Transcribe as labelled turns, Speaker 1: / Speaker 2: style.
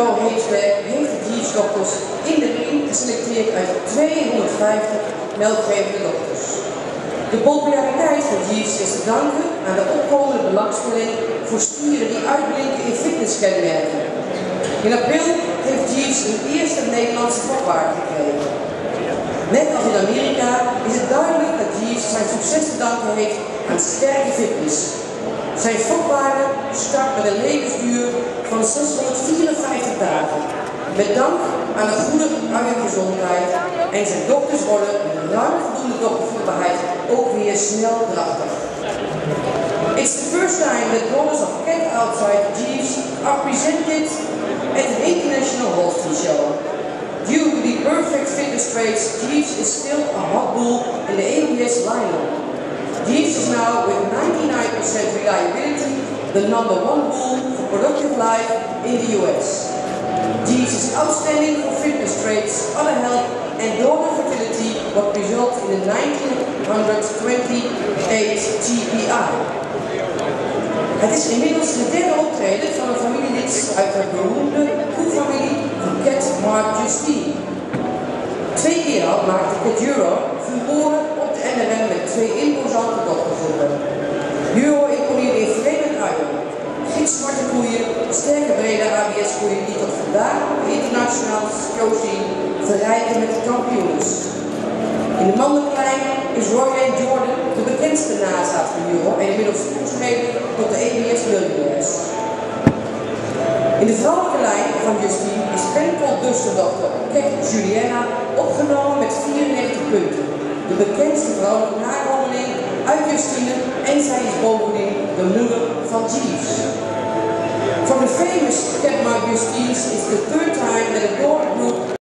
Speaker 1: bureau heeft de Jeeves dokters in de ring geselecteerd uit 250 meldgevende dokters. De populariteit van Jeeves is te danken aan de opkomende belangstelling voor stieren die uitblinken in fitnesskenmerken. In april heeft Jeeves een eerste Nederlandse fokpaard gekregen. Net als in Amerika is het duidelijk dat Jeeves zijn succes te danken heeft aan sterke fitness. Zijn fokpaarden start met een levensduur van 654 dagen. Met dank aan een goede gezondheid en zijn dokters worden met ruim voldoende doktervoorbaarheid ook weer snel drachtig. It's the first time that daughters of Cat Outside Jeeves are presented at an international Holstein show. Due to the perfect fitness traits, Jeeves is still a hot bull in the ABS lineup. Jeeves is now, with 99% reliability, the #1 bull for productive life in the US. Jeeves is outstanding for fitness traits, other health and daughter fertility, what result in a 1928 TPI. Het is inmiddels de derde optreden van een familielid uit de beroemde koefamilie van Cat Mark Justine. 2 keer al maakte Cat Euro furoren op de NRM met 2 imposante dochtergroepen. Euro imponeerde in vreemde uien. Gitzwarte koeien, sterke brede ABS-koeien die tot vandaag op de internationale showscene verrijken met de kampioens. In de mannenklein is Roy Jordan de bekendste nazaat van Euro en inmiddels toegeschreven tot de ABS Millionaires. In de vrouwelijke lijn van Justine is Penpol Dusterdochter Cat Juliana opgenomen met 94 punten. De bekendste vrouwelijke nakomeling uit Justine en zij is bovendien de moeder van Jeeves. From the famous Cat Mark Justine is the third time that a daughter group